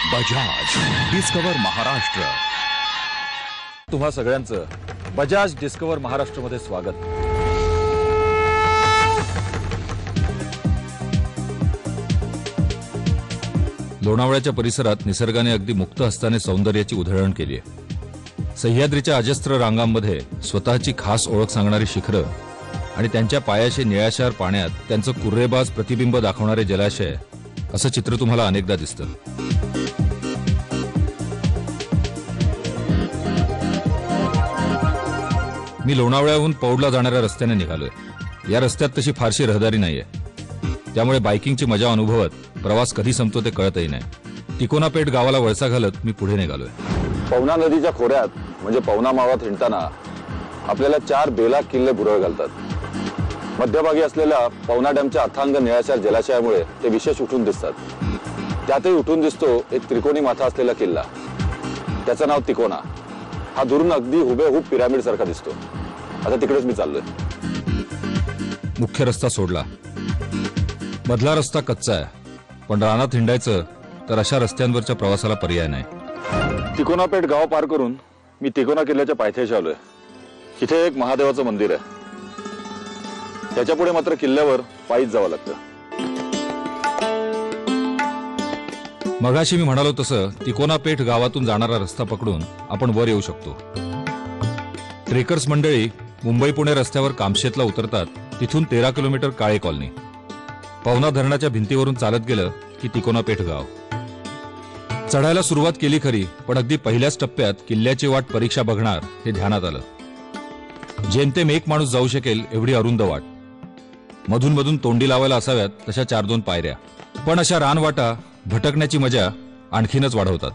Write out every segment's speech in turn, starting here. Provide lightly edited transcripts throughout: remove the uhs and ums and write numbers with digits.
बजाज डिस्कवर महाराष्ट्र। तुम्हा सगळ्यांचं बजाज डिस्कवर महाराष्ट्र मध्ये स्वागत। लोणावळ्याच्या परिसरात निसर्गाने अगदी मुक्त हस्ताने सौंदर्याची उधळण केली आहे। सह्याद्रीच्या अजस्त्र रांगांमध्ये स्वतःची खास ओळख सांगणारी शिखरं आणि त्यांच्या पायाशी निळाशार पाण्यात त्यांचं कुर्रेबाज प्रतिबिंब दाखवणारे जलाशय, असं चित्र तुम्हाला अनेकदा दिसतं। मी लोणावळ्याहून पौडला जाणाऱ्या रस्त्याने निघालोय। या रस्त्यात तशी फारशी रहदारी नाहीये, त्यामुळे बायकिंगची मजा अनुभवत प्रवास कधी संपतो ते कळतही नाही। तिकोना पेठ गावाला वळसा घालत मी पुढे निघालोय। पवना नदीच्या खोऱ्यात म्हणजे पवना मावात हिंडताना आपल्याला 4 बेला किल्ले भुरळ घालतात। मध्यभागी असलेल्या पवना डॅमच्या अथांग निळाशार जलाशयामुळे ते विशेष उठून दिसतात। त्यातही उठून दिसतो एक त्रिकोणी माथा असलेला किल्ला, त्याचं नाव तिकोना। हा दुरून अगदी हुबेहूब पिरामिड सारखा दिसतो। आता तिकडेच मी चाललोय। मुख्य रस्ता सोडला, मधला रस्ता कच्चा आहे, पण रानात हिंडायचं तर अशा रस्त्यांवरच्या प्रवासाला पर्याय नाही। तिकोना पेठ गाव पार करून मी तिकोना किल्ल्याच्या पायथ्याशी आलोय। तिथे एक महादेवाचं मंदिर आहे। त्याच्यापुढे मात्र किल्ल्यावर पायीच जावं लागतं। मगाशी मी म्हणालो तसं तिकोना पेठ गावातून जाणारा रस्ता पकडून आपण वर येऊ शकतो। ट्रेकर्स मंडळी मुंबई पुणे रस्त्यावर कामशेतला उतरतात, तिथून 13 किलोमीटर काळे कॉलनी, पवना धरणाच्या भिंतीवरून चालत गेलं की तिकोना पेठ गाव। चढायला सुरुवात केली खरी, पण अगदी पहिल्याच टप्प्यात किल्ल्याची वाट परीक्षा बघणार हे ध्यानात आलं। जेमतेम एक माणूस जाऊ शकेल एवढी अरुंद वाट, मधून मधून तोंडी लावायला असाव्यात तशा 4-2 पायऱ्या, पण अशा रानवाटा भटकण्याची मजा आणखीनच वाढवतात।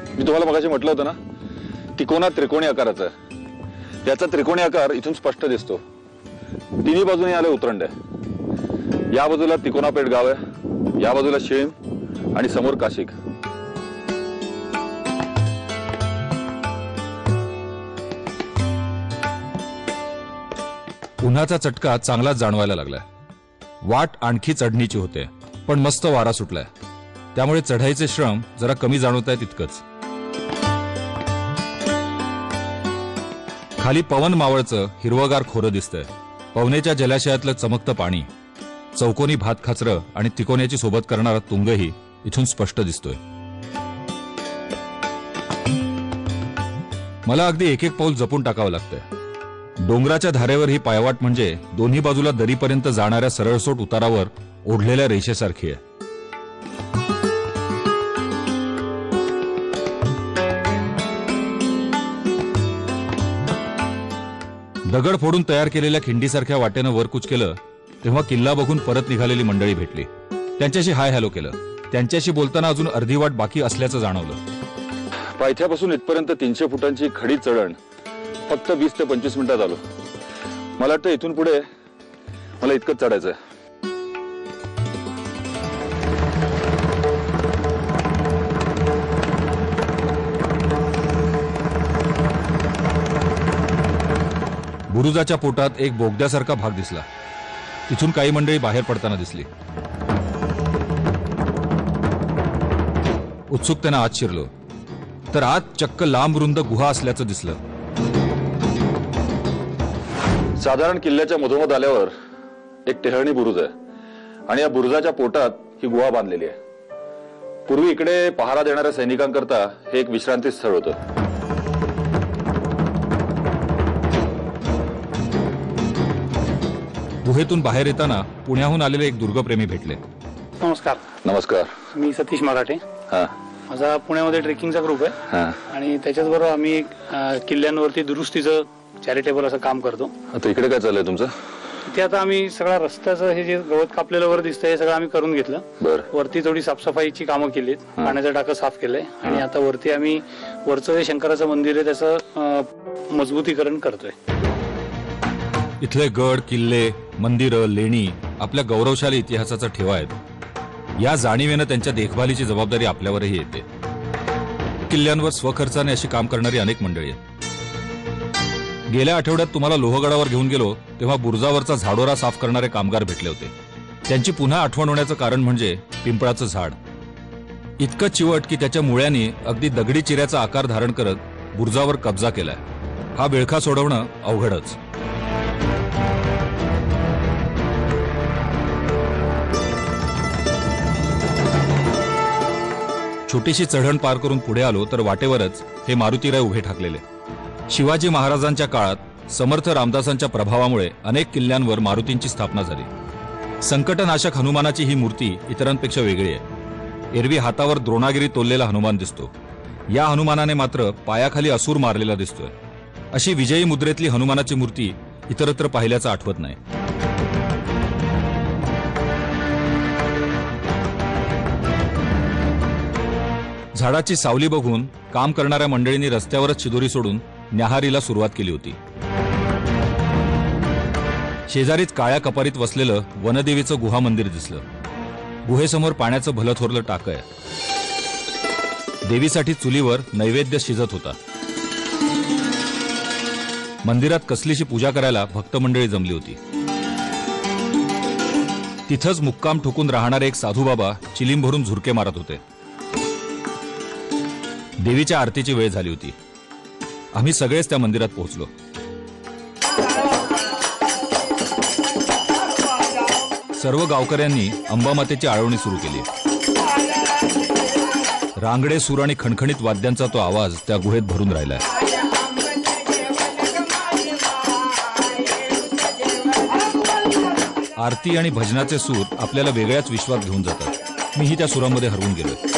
मी तुम्हाला मगाशी म्हटलं होतं ना, तिकोना त्रिकोणी आकाराचा आहे। त्याचा त्रिकोणी आकार इथून स्पष्ट दिसतो। तिन्ही बाजूने आले उतरंड आहे। या बाजूला तिकोना पेठ गाव आहे, या बाजूला शीण आणि समोर काशिक। उन्हाचा चटका चांगलाच जाणवायला लागलाय। वाट आणखी चढणीची होते, पण मस्त वारा सुटलाय, त्यामुळे चढाईचे श्रम जरा कमी जाणवत आहेत इतकंच। खाली पवन मावळचं हिरवगार खोरं दिसतंय। पवनेच्या जलाशयातलं चमकतं पाणी, चौकोनी भात खाचरं आणि तिकोन्याची सोबत करणारा तुंगही इथून स्पष्ट दिसतोय। मला अगदी एक एक पाऊल जपून टाकावं लागतंय। डोंगराच्या धारेवर ही पायवाट म्हणजे दोन्ही बाजूला दरीपर्यंत जाणाऱ्या सरळसोट उतारावर ओढलेल्या रेषेसारखी आहे। दगड फोडून तयार केलेल्या खिंडीसारख्या वाटेनं वर कूच केलं तेव्हा किल्ला बघून परत निघालेली मंडळी भेटली। त्यांच्याशी हाय हॅलो केलं। त्यांच्याशी बोलताना अजून अर्धी वाट बाकी असल्याचं जाणवलं। पायथ्यापासून इथपर्यंत 300 फुटांची खडी चढण फक्त 20 ते 25 मिनिटात आलो। मला वाटतं इथून पुढे मला इतकंच चढायचंय। बुरुजाच्या पोटात एक बोगद्यासारखा भाग दिसला, तिथून काही मंडळी बाहेर पडताना दिसली। उत्सुकतेनं आत शिरलो तर आत चक्क लांब रुंद गुहा असल्याचं दिसलं। साधारण किल्ल्याच्या मधोमध आल्यावर एक टेहळणी बुरुज आहे आणि या बुरुजाच्या पोटात ही गुहा बांधलेली आहे। पूर्वी इकडे पहारा देणाऱ्या सैनिकांकरता हे एक विश्रांती स्थळ होतं। गुहेतून बाहेर येताना पुण्याहून आलेले एक दुर्गप्रेमी भेटले। नमस्कार। नमस्कार। मी सतीश मराठे। माझा पुण्यामध्ये ट्रेकिंगचा ग्रुप आहे आणि त्याच्याचबरोबर आम्ही किल्ल्यांवरती दुरुस्तीचं चॅरिटेबल असं काम करतो। आता इकडे काय चाललंय तुमचं? ते आता आम्ही सगळा रस्त्याचं हे जे गवत कापलेलं वर दिसतंय हे सगळं आम्ही करून घेतलं। वरती थोडी साफसफाईची कामं केलीत, पाण्याचं टाकं साफ केलंय आणि आता वरती आम्ही वरचं जे शंकराचं मंदिर आहे त्याचं मजबूतीकरण करतोय। इथले गड किल्ले मंदिरं लेणी आपल्या गौरवशाली इतिहासाचा ठेवा आहेत। या जाणीवेनं त्यांच्या देखभालीची जबाबदारी आपल्यावरही येते. किल्ल्यांवर स्वखर्चाने अशी काम करणारी अनेक मंडळी आहेत. गेल्या आठवड्यात तुम्हाला लोहगडावर घेऊन गेलो तेव्हा बुरुजावरचा झाडोरा साफ करणारे कामगार भेटले होते. त्यांची पुन्हा आठवण होण्याचं कारण म्हणजे पिंपळाचं झाड. इतकं चिवट की त्याच्या मुळ्यांनी अगदी दगडी चिऱ्याचा आकार धारण करत बुरुजावर कब्जा केलाय. हा विळखा सोडवणं अवघडच. छोटीशी चढण पार करून पुढे आलो तर वाटेवरच हे मारुतीराय उभे ठाकलेले. शिवाजी महाराजांच्या काळात समर्थ रामदासांच्या प्रभावामुळे अनेक किल्ल्यांवर मारुतींची स्थापना झाली. संकटनाशक हनुमानाची ही मूर्ती इतरांपेक्षा वेगळी आहे. एरवी हातावर द्रोणागिरी तोललेला हनुमान दिसतो. या हनुमानाने मात्र पायाखाली असुर मारलेला दिसतोय. अशी विजयी मुद्रेतली हनुमानाची मूर्ती इतरत्र पाहिल्याचं आठवत नाही. झाडाची सावली बघून काम करणाऱ्या मंडळींनी रस्त्यावरच शिदोरी सोडून न्याहारीला सुरुवात केली होती. शेजारीच काळ्या कपारीत वसलेलं वनदेवीचं गुहा मंदिर दिसलं. गुहेसमोर पाण्याचं भलं थोरलं टाकं आहे. देवीसाठी चुलीवर नैवेद्य शिजत होता. मंदिरात कसलीशी पूजा करायला भक्त मंडळी जमली होती. तिथंच मुक्काम ठोकून राहणारे एक साधू बाबा चिलीम भरून झुरके मारत होते. देवीच्या आरतीची वेळ झाली होती. आम्ही सगळेच त्या मंदिरात पोहोचलो. सर्व गावकऱ्यांनी अंबामातेची आळवणी सुरू केली. रांगडे सूर आणि खणखणीत वाद्यांचा तो आवाज त्या गुहेत भरून राहिलाय. आरती आणि भजनाचे सूर आपल्याला वेगळ्याच विश्वात घेऊन जातात. मीही त्या सुरांमध्ये हरवून गेलोय.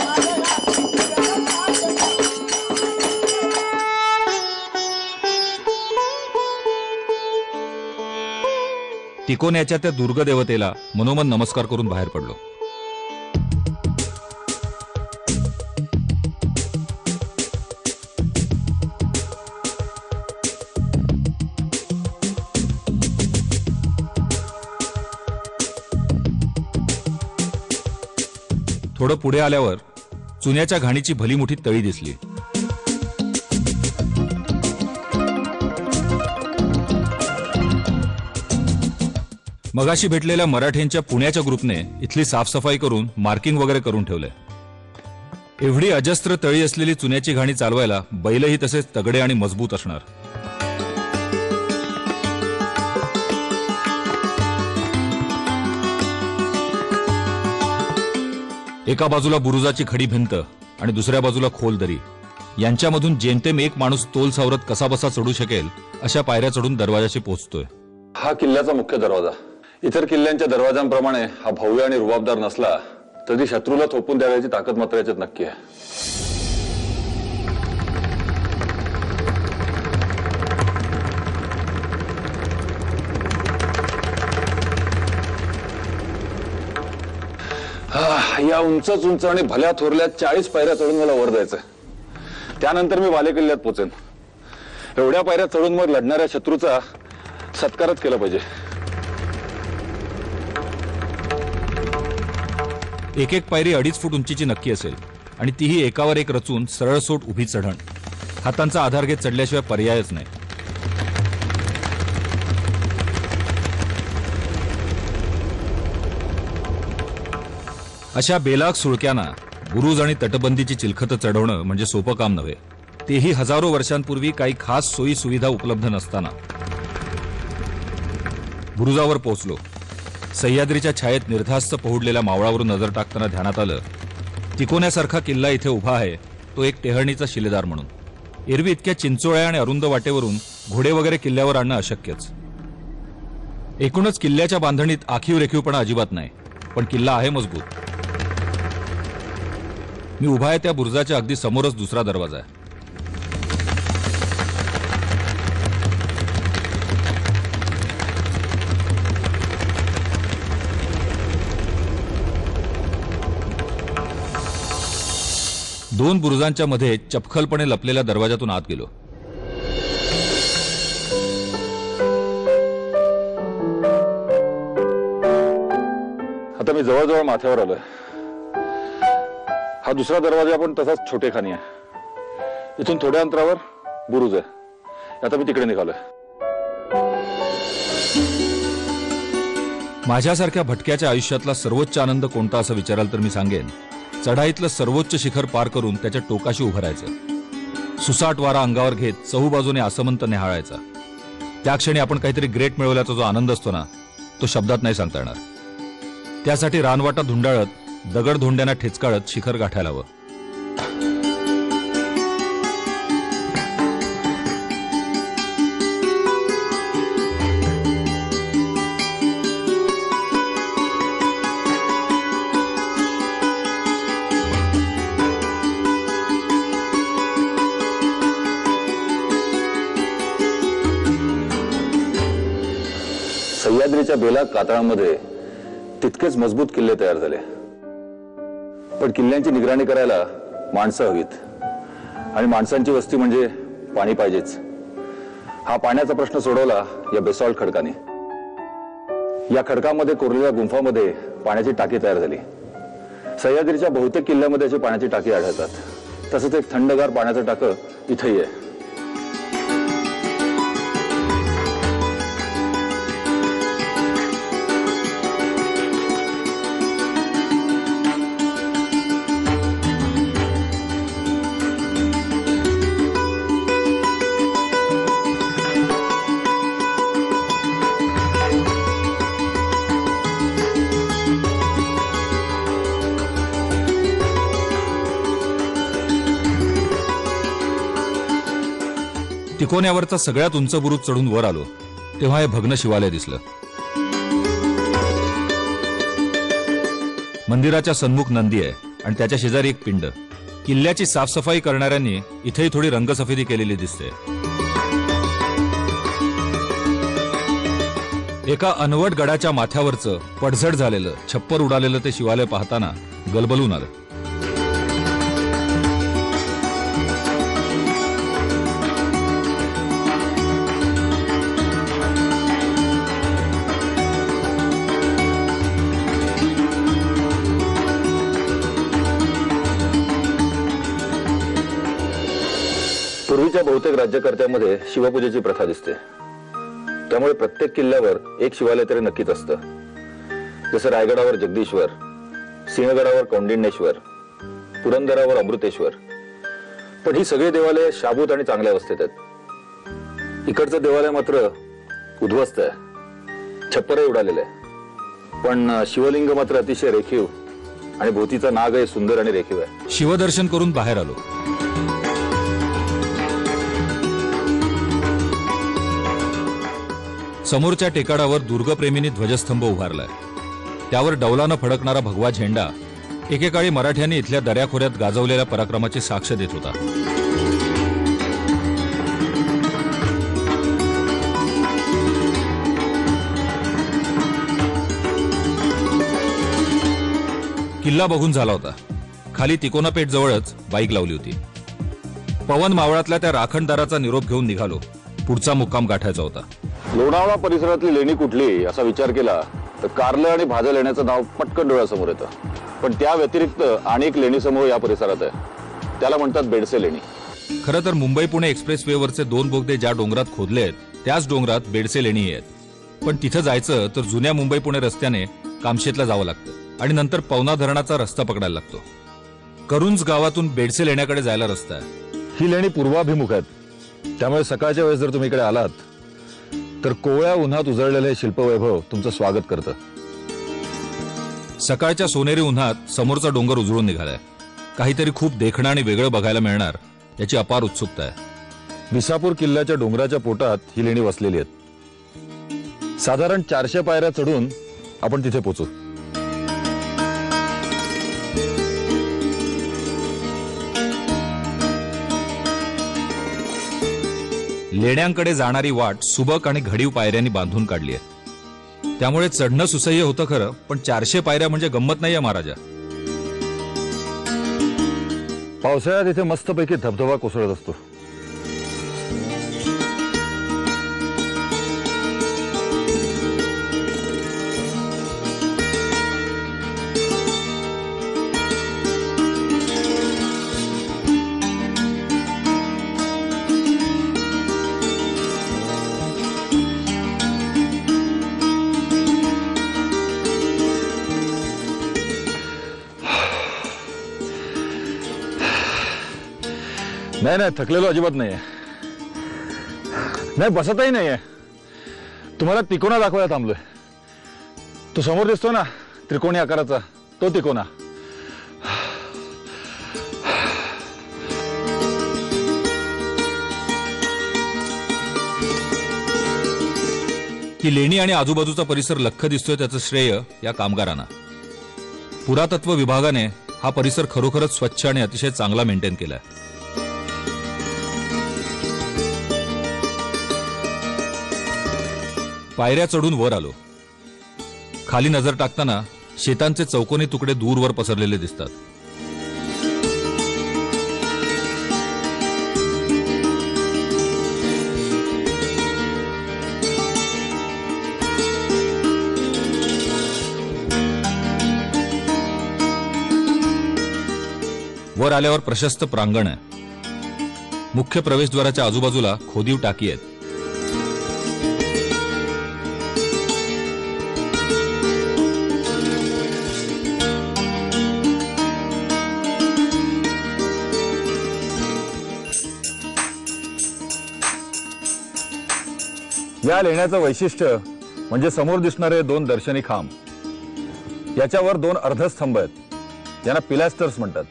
तिकोन्याच्या त्या दुर्ग देवतेला मनोमन नमस्कार करून बाहेर पडलो. थोडं पुढे आल्यावर चुन्याच्या घाणीची भली मोठी तळी दिसली. मगाशी भेटलेल्या मराठ्यांच्या पुण्याच्या ग्रुपने इथली साफसफाई करून मार्किंग वगैरे करून ठेवलंय. एवढी अजस्त्र तळी असलेली चुन्याची घाणी चालवायला बैलही तसेच तगडे आणि मजबूत असणार. एका बाजूला बुरुजाची खडी भिंत आणि दुसऱ्या बाजूला खोल दरी. यांच्यामधून जेमतेम एक माणूस तोल सावरत कसाबसा चढू शकेल अशा पायऱ्या चढून दरवाजाशी पोहोचतोय. हा किल्ल्याचा मुख्य दरवाजा. इतर किल्ल्यांच्या दरवाजांप्रमाणे हा भव्य आणि रुबाबदार नसला तरी शत्रूला थोपून द्यायची ताकद मात्र याच्यात नक्की आहे. या उंच आणि भल्या थोरल्या 40 पायऱ्या चढून मला वर जायचंय. त्यानंतर मी बाले किल्ल्यात पोचेन. एवढ्या पायऱ्या चढून मग लढणाऱ्या शत्रूचा सत्कारच केला पाहिजे. एक एक पायरी 2.5 फूट उंचीची नक्की असेल आणि तीही एकावर एक रचून सरळसोट उभी चढण. हातांचा आधार घेत चढल्याशिवाय पर्यायच नाही. अशा बेलाग सुळक्याना बुरुज आणि तटबंदीची चिलखत चढवणं म्हणजे सोपं काम नव्हे. तेही हजारो वर्षांपूर्वी काही खास सोयी सुविधा उपलब्ध नसताना. बुरुजावर पोहोचलो. सह्याद्रीच्या छायेत निर्धास्त पहुडलेल्या मावळावरून नजर टाकताना ध्यानात आलं, तिकोन्यासारखा किल्ला इथे उभा आहे तो एक टेहळणीचा शिलेदार म्हणून. एरवी इतक्या चिंचोळ्या आणि अरुंद वाटेवरून घोडे वगैरे किल्ल्यावर आणणं अशक्यच. एकूणच किल्ल्याच्या बांधणीत आखीव रेखीवपणा अजिबात नाही, पण किल्ला आहे मजबूत. मी उभा आहे त्या बुरुजाच्या अगदी समोरच दुसरा दरवाजा आहे. दोन बुरुजांच्या मध्ये चपखलपणे लपलेल्या दरवाजातून आत गेलो. आता मी जवळजवळ माथ्यावर आलोय. हा दुसरा दरवाजा पण तसाच छोटेखानी आहे. इथून थोड्या अंतरावर बुरुज आहे. आता मी तिकडे निघालोय. माझ्यासारख्या भटक्याच्या आयुष्यातला सर्वोच्च आनंद कोणता असं विचाराल तर मी सांगेन, चढाईतलं सर्वोच्च शिखर पार करून त्याच्या टोकाशी उभं राहायचं. सुसाट वारा अंगावर घेत चहूबाजूने आसमंत निहाळायचा. त्या क्षणी आपण काहीतरी ग्रेट मिळवल्याचा जो आनंद असतो ना, तो शब्दात नाही सांगता येणार. त्यासाठी रानवाटा धुंडाळत, दगडधोंड्यांना ठेचकाळत शिखर गाठायला हवं. सह्याद्रीच्या बेला कातळांमध्ये तितकेच मजबूत किल्ले तयार झाले. पण किल्ल्यांची निगराणी करायला माणसं हवीत, आणि माणसांची वस्ती म्हणजे पाणी पाहिजेच. हा पाण्याचा प्रश्न सोडवला या बेसॉल्ट खडकाने. या खडकामध्ये कोरलेल्या गुंफामध्ये पाण्याची टाकी तयार झाली. सह्याद्रीच्या बहुतेक किल्ल्यामध्ये अशी पाण्याची टाकी आढळतात. तसंच एक थंडगार पाण्याचं टाकं इथंही आहे. तिकोन्यावरचा सगळ्यात उंच बुरुज चढून वर आलो तेव्हा हे भग्न शिवालय दिसलं. मंदिराच्या सन्मुख नंदी आहे आणि त्याच्या शेजारी एक पिंड. किल्ल्याची साफसफाई करणाऱ्यांनी इथेही थोडी रंगसफेदी केलेली दिसते. एका अनवट गडाच्या माथ्यावरचं पडझड झालेलं, छप्पर उडालेलं ते शिवालय पाहताना गलबलून आलं. पूर्वीच्या बहुतेक राज्यकर्त्यांमध्ये शिवपूजेची प्रथा दिसते. त्यामुळे प्रत्येक किल्ल्यावर एक शिवालय तरी नक्कीच असतं. जसं रायगडावर जगदीश्वर, सिंहगडावर कौंडिण्येश्वर, पुरंदरावर अमृतेश्वर. पण ही सगळी देवालये शाबूत आणि चांगल्या अवस्थेत आहेत. इकडचं देवालय मात्र उद्ध्वस्त आहे, छप्परही उडालेलं आहे. पण शिवलिंग मात्र अतिशय रेखीव आणि भोवतीचा नागही सुंदर आणि रेखीव आहे. शिवदर्शन करून बाहेर आलो. समोरच्या टेकाडावर दुर्गप्रेमींनी ध्वजस्तंभ उभारलाय. त्यावर डौलानं फडकणारा भगवा झेंडा एकेकाळी मराठ्यांनी इथल्या दऱ्याखोऱ्यात गाजवलेल्या पराक्रमाची साक्ष देत होता. किल्ला बघून झाला होता. खाली तिकोना पेठ जवळच बाईक लावली होती. पवन मावळातल्या त्या राखणदाराचा निरोप घेऊन निघालो. पुढचा मुक्काम गाठायचा होता. लोणावळा परिसरातली लेणी कुठली असा विचार केला तर कारलं आणि भाजल लेण्याचं नाव पटकन डोळ्यासमोर येतं. पण त्या व्यतिरिक्त अनेक लेणी समूह या परिसरात आहे. त्याला म्हणतात बेडसे लेणी. खरं तर मुंबई पुणे एक्सप्रेस वेवरचे 2 बोगदे ज्या डोंगरात खोदले आहेत त्याच डोंगरात बेडसे लेणी आहेत. पण तिथं जायचं तर जुन्या मुंबई पुणे रस्त्याने कामशेतला जावं लागतं आणि नंतर पवना धरणाचा रस्ता पकडायला लागतो. करुंज गावातून बेडसे लेण्याकडे जायला रस्ता आहे. ही लेणी पूर्वाभिमुख आहेत. त्यामुळे सकाळच्या वेळेस जर तुम्ही इकडे आलात तर कोवळ्या उन्हात उजळलेले शिल्पवैभव तुमचं स्वागत करतं. सकाळच्या सोनेरी उन्हात समोरचा डोंगर उजळून निघालाय. काहीतरी खूप देखणं आणि वेगळं बघायला मिळणार याची अपार उत्सुकता आहे. विसापूर किल्ल्याच्या डोंगराच्या पोटात ही लेणी वसलेली आहेत. साधारण 400 पायऱ्या चढून आपण तिथे पोहोचू. लेण्यांकडे जाणारी वाट सुबक आणि घडीव पायऱ्यांनी बांधून काढली आहे. त्यामुळे चढणं सुसह्य होतं खरं, पण 400 पायऱ्या म्हणजे गंमत नाहीये महाराजा. पावसाळ्यात इथे मस्तपैकी धबधबा कोसळत असतो. नाही नाही, थकलेलो अजिबात नाहीये. नाही, बसतही नाहीये. तुम्हाला तिकोना दाखवायला थांबलोय. तो समोर दिसतो ना त्रिकोणी आकाराचा, तो तिकोना. ही लेणी आणि आजूबाजूचा परिसर लख्ख दिसतोय त्याचं श्रेय या कामगारांना. पुरातत्व विभागाने हा परिसर खरोखरच स्वच्छ आणि अतिशय चांगला मेंटेन केलाय. पायऱ्या चढून वर आलो. खाली नजर टाकताना शेतांचे चौकोनी तुकडे दूरवर पसरलेले दिसतात. वर आल्यावर प्रशस्त प्रांगण आहे. मुख्य प्रवेशद्वाराच्या आजूबाजूला खोदीव टाकी आहेत. या लेण्याचं वैशिष्ट्य म्हणजे समोर दिसणारे 2 दर्शनी खांब, याच्यावर 2 अर्धस्तंभ आहेत. यांना पिलॅस्टर्स म्हणतात.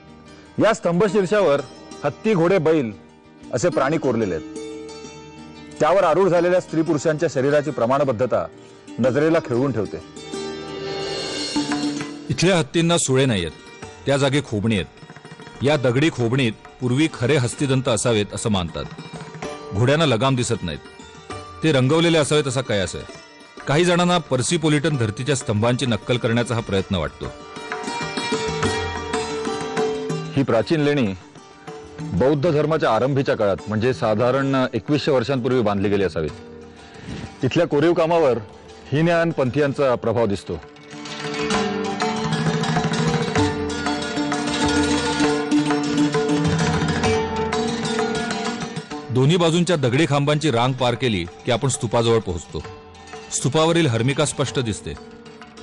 या स्तंभ शीर्षावर हत्ती, घोडे, बैल असे प्राणी कोरलेले आहेत. त्यावर आरूढ झालेल्या स्त्री पुरुषांच्या शरीराची प्रमाणबद्धता नजरेला खिळवून ठेवते. इथल्या हत्तींना सुळे नाहीयेत, त्या जागी खोबणी आहेत. या दगडी खोबणीत पूर्वी खरे हस्तिदंत असावेत असं मानतात. घोड्यांना लगाम दिसत नाहीत. ते रंगवलेले असावेत असा कयास आहे. काही जणांना पर्सिपोलिटन धर्तीच्या स्तंभांची नक्कल करण्याचा हा प्रयत्न वाटतो. ही प्राचीन लेणी बौद्ध धर्माच्या आरंभीच्या काळात म्हणजे साधारण 2100 वर्षांपूर्वी बांधली गेली असावी. इथल्या कोरीव कामावर हीनयान पंथीयांचा प्रभाव दिसतो. दोन्ही बाजूंच्या दगडी खांबांची रांग पार केली की आपण स्तूपाजवळ पोहोचतो. स्तूपावरील हर्मिका स्पष्ट दिसते.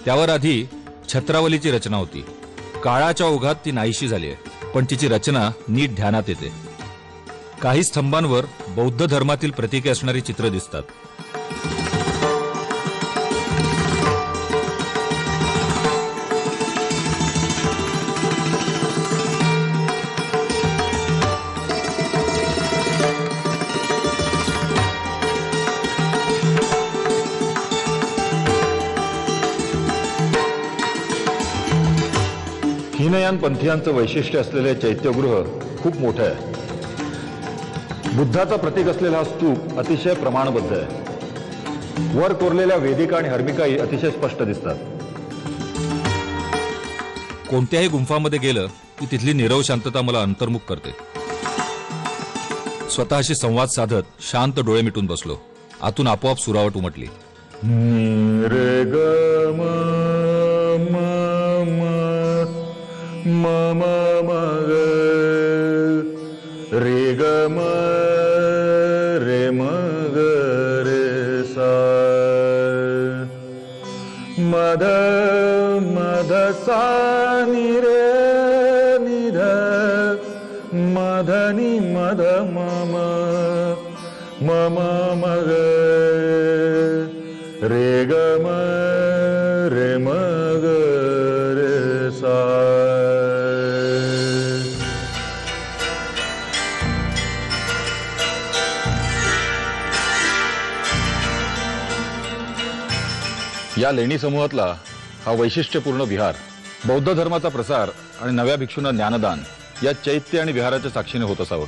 त्यावर आधी छत्रावलीची रचना होती. काळाच्या ओघात ती नाहीशी झाली आहे, पण तिची रचना नीट ध्यानात येते. काही स्तंभांवर बौद्ध धर्मातील प्रतीके असणारी चित्र दिसतात. हीनयान पंथीयांचं वैशिष्ट्य असलेले चैत्यगृह खूप मोठं आहे. बुद्धाचा प्रतीक असलेला हा स्तूप अतिशय प्रमाणबद्ध आहे. वर कोरलेल्या वेदिका आणि हर्मिकाही अतिशय स्पष्ट दिसतात. कोणत्याही गुंफामध्ये गेलं की तिथली नीरव शांतता मला अंतर्मुख करते. स्वतःशी संवाद साधत शांत डोळे मिटून बसलो. आतून आपोआप सुरावट उमटली. रे ग म म म म ग रे ग म रे म ग रे सा मध मध सा नि रे नि ध मध नि मध म म म म म ग रे ग म रे म ग रे सा. या लेणी समूहातला हा वैशिष्ट्यपूर्ण विहार बौद्ध धर्माचा प्रसार आणि नव्या भिक्षूंना ज्ञानदान या चैत्य आणि विहाराच्या साक्षीने होत असावं.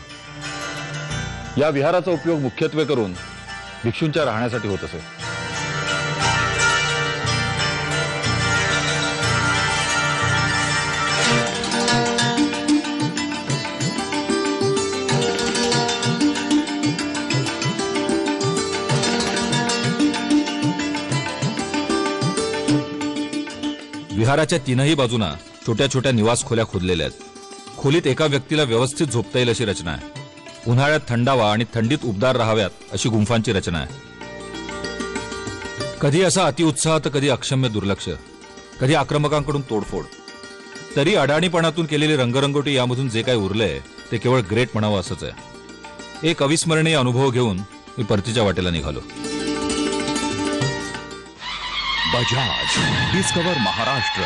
या विहाराचा उपयोग मुख्यत्वे करून भिक्षूंच्या राहण्यासाठी होत असे. विहाराच्या तीनही बाजूंना छोट्या छोट्या निवास खोल्या खोदलेल्या आहेत. खोलीत एका व्यक्तीला व्यवस्थित झोपता येईल अशी रचना आहे. उन्हाळ्यात थंडावा आणि थंडीत उबदार राहाव्यात अशी गुंफांची रचना आहे. कधी असा अतिउत्साह तर कधी अक्षम्य दुर्लक्ष, कधी आक्रमकांकडून तोडफोड. तरी अडाणीपणातून केलेली रंगरंगोटी यामधून जे काही उरलंय ते केवळ ग्रेट म्हणावं असंच आहे. एक अविस्मरणीय अनुभव घेऊन मी परतीच्या वाटेला निघालो. बजाज डिस्कवर महाराष्ट्र.